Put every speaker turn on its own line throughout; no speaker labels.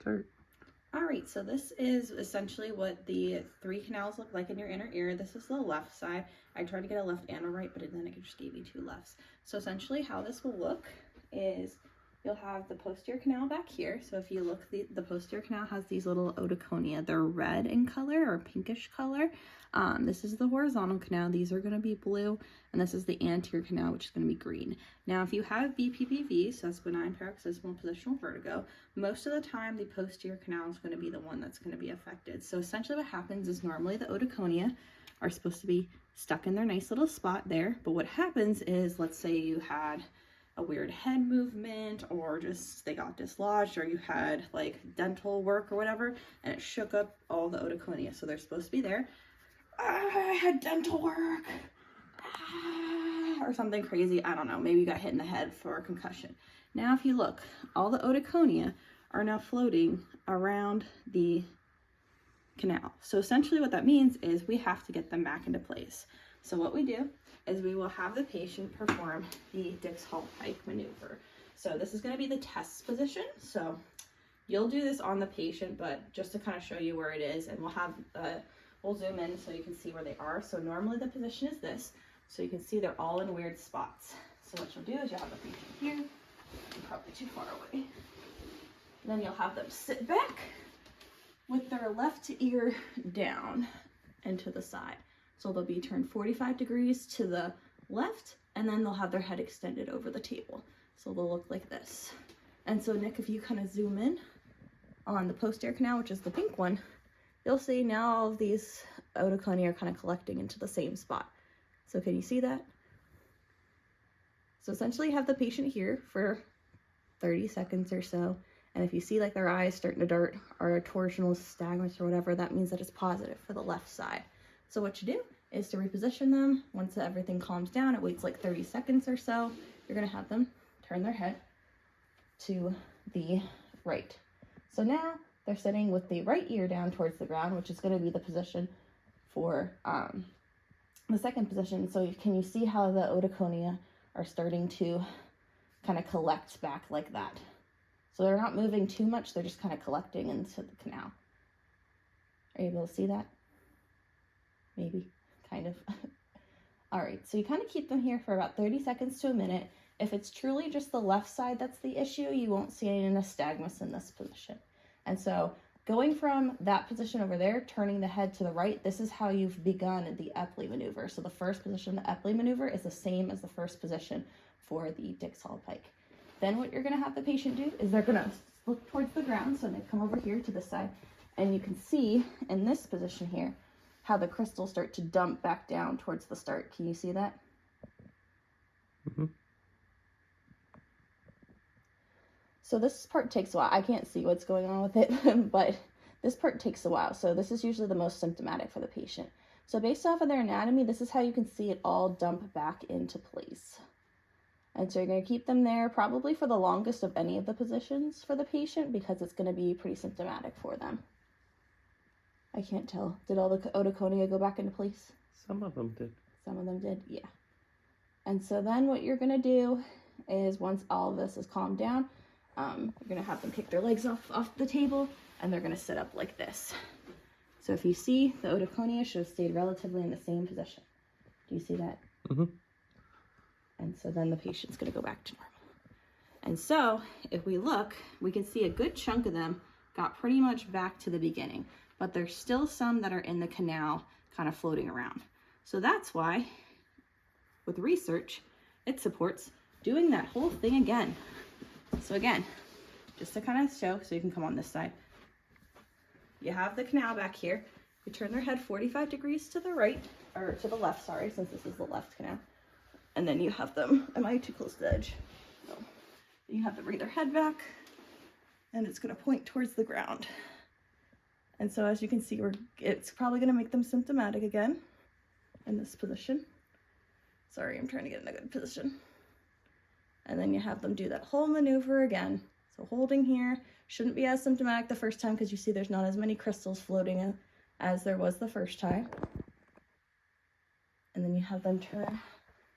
start.
All right, so this is essentially what the 3 canals look like in your inner ear. This is the left side. I tried to get a left and a right, but then it just gave you 2 lefts. So essentially how this will look is you'll have the posterior canal back here. So if you look, the posterior canal has these little otoconia. They're red in color or pinkish color. This is the horizontal canal. These are going to be blue. And this is the anterior canal, which is going to be green. Now, if you have BPPV, so that's benign paroxysmal positional vertigo, most of the time the posterior canal is going to be the one that's going to be affected. So essentially what happens is normally the otoconia are supposed to be stuck in their nice little spot there. But what happens is, let's say you had a weird head movement, or just they got dislodged, or you had like dental work or whatever, and it shook up all the otoconia. So they're supposed to be there. I had dental work, or something crazy. I don't know. Maybe you got hit in the head for a concussion. Now, if you look, all the otoconia are now floating around the canal. So essentially what that means is we have to get them back into place. So what we do is we will have the patient perform the Dix-Hall-Pike maneuver. So this is going to be the test position. So you'll do this on the patient, but just to kind of show you where it is, and we'll zoom in so you can see where they are. So normally the position is this. So you can see they're all in weird spots. So what you'll do is you'll have the patient here. You're probably too far away. And then you'll have them sit back with their left ear down and to the side. So they'll be turned 45 degrees to the left, and then they'll have their head extended over the table. So they'll look like this. And so Nick, if you kind of zoom in on the posterior canal, which is the pink one, you'll see now all of these otoconia are kind of collecting into the same spot. So can you see that? So essentially you have the patient here for 30 seconds or so. And if you see like their eyes starting to dart or a torsional nystagmus or whatever, that means that it's positive for the left side. So what you do is to reposition them. Once everything calms down, it waits like 30 seconds or so. You're gonna have them turn their head to the right. So now they're sitting with the right ear down towards the ground, which is gonna be the position for the second position. So can you see how the otoconia are starting to kind of collect back like that? So they're not moving too much, they're just kind of collecting into the canal. Are you able to see that? Maybe, kind of. All right, so you kind of keep them here for about 30 seconds to a minute. If it's truly just the left side that's the issue, you won't see any nystagmus in this position. And so going from that position over there, turning the head to the right, this is how you've begun the Epley maneuver. So the first position, the Epley maneuver, is the same as the first position for the Dix-Hall-Pike. Then what you're gonna have the patient do is they're gonna look towards the ground. So they come over here to this side, and you can see in this position here, how the crystals start to dump back down towards the start. Can you see that?
Mm-hmm.
So this part takes a while. I can't see what's going on with it, but this part takes a while. So this is usually the most symptomatic for the patient. So based off of their anatomy, this is how you can see it all dump back into place. And so you're going to keep them there probably for the longest of any of the positions for the patient, because it's going to be pretty symptomatic for them. I can't tell. Did all the otoconia go back into place?
Some of them did.
Some of them did, yeah. And so then what you're going to do is, once all of this is calmed down, you're going to have them kick their legs off the table, and they're going to sit up like this. So if you see, the otoconia should have stayed relatively in the same position. Do you see that?
Mm-hmm.
And so then the patient's going to go back to normal. And so if we look, we can see a good chunk of them got pretty much back to the beginning, but there's still some that are in the canal kind of floating around. So that's why, with research, it supports doing that whole thing again. So again, just to kind of show, so you can come on this side. You have the canal back here. You turn their head 45 degrees to the right, or to the left, sorry, since this is the left canal. And then you have them, am I too close to the edge? No. You have them bring their head back, and it's gonna point towards the ground. And so as you can see, it's probably gonna make them symptomatic again in this position. Sorry, I'm trying to get in a good position. And then you have them do that whole maneuver again. So holding here, shouldn't be as symptomatic the first time, because you see there's not as many crystals floating as there was the first time. And then you have them turn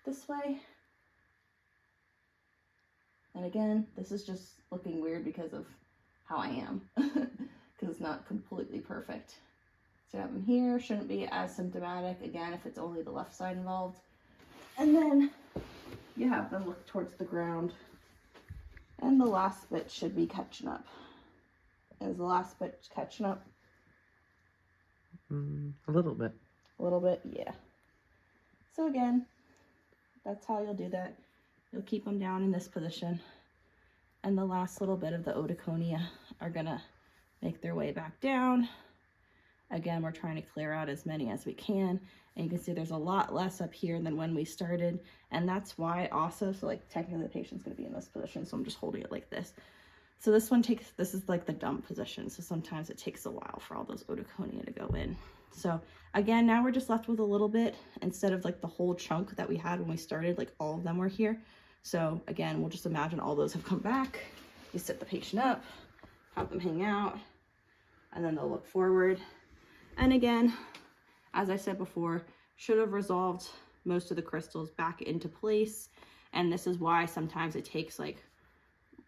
this way. And again, this is just looking weird because of how I am. not completely perfect. So you have them here, shouldn't be as symptomatic, again, if it's only the left side involved. And then you have them look towards the ground. And the last bit should be catching up. Is the last bit catching up?
A little bit.
A little bit, yeah. So again, that's how you'll do that. You'll keep them down in this position. And the last little bit of the otoconia are gonna make their way back down. Again, we're trying to clear out as many as we can. And you can see there's a lot less up here than when we started. And that's why also, so like technically the patient's gonna be in this position, so I'm just holding it like this. So this is like the dump position. So sometimes it takes a while for all those otoconia to go in. So again, now we're just left with a little bit instead of like the whole chunk that we had when we started, like all of them were here. So again, we'll just imagine all those have come back. You sit the patient up, have them hang out, and then they'll look forward. And again, as I said before, should have resolved most of the crystals back into place. And this is why sometimes it takes like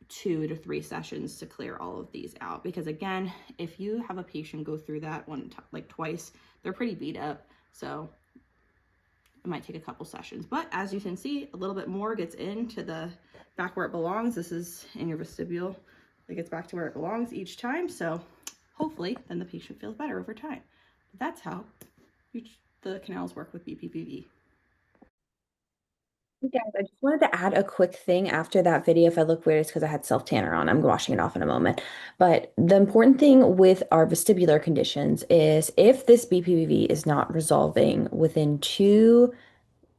2 to 3 sessions to clear all of these out, because again, if you have a patient go through that like twice, they're pretty beat up, so it might take a couple sessions. But as you can see, a little bit more gets into the back where it belongs. This is in your vestibule. It gets back to where it belongs each time, so hopefully then the patient feels better over time. That's how the canals work with BPPV.
Guys, I just wanted to add a quick thing after that video. If I look weird, it's because I had self-tanner on. I'm washing it off in a moment. But the important thing with our vestibular conditions is if this BPPV is not resolving within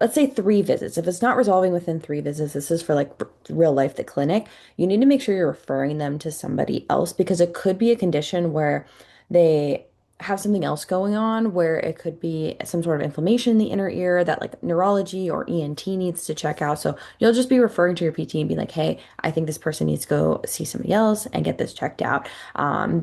let's say 3 visits. If it's not resolving within 3 visits, this is for like real life, the clinic, you need to make sure you're referring them to somebody else, because it could be a condition where they have something else going on, where it could be some sort of inflammation in the inner ear that like neurology or ENT needs to check out. So you'll just be referring to your PT and be like, hey, I think this person needs to go see somebody else and get this checked out.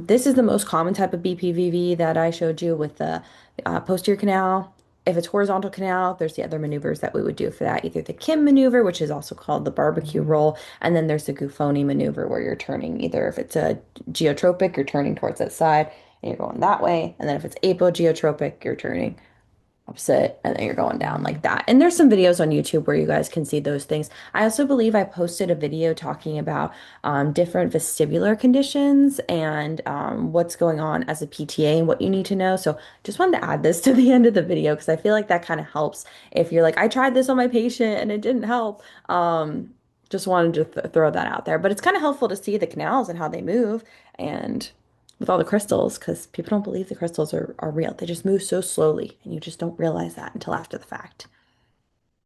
This is the most common type of BPPV that I showed you with the posterior canal. If it's horizontal canal, there's the other maneuvers that we would do for that, either the Kim maneuver, which is also called the barbecue roll, and then there's the Guffoni maneuver where you're turning, either if it's a geotropic, you're turning towards that side and you're going that way, and then if it's apogeotropic, you're turning opposite and then you're going down like that. And there's some videos on YouTube where you guys can see those things. I also believe I posted a video talking about different vestibular conditions and what's going on as a PTA and what you need to know. So just wanted to add this to the end of the video because I feel like that kind of helps if you're like, I tried this on my patient and it didn't help. Just wanted to throw that out there. But it's kind of helpful to see the canals and how they move and with all the crystals, because people don't believe the crystals are real. They just move so slowly and you just don't realize that until after the fact.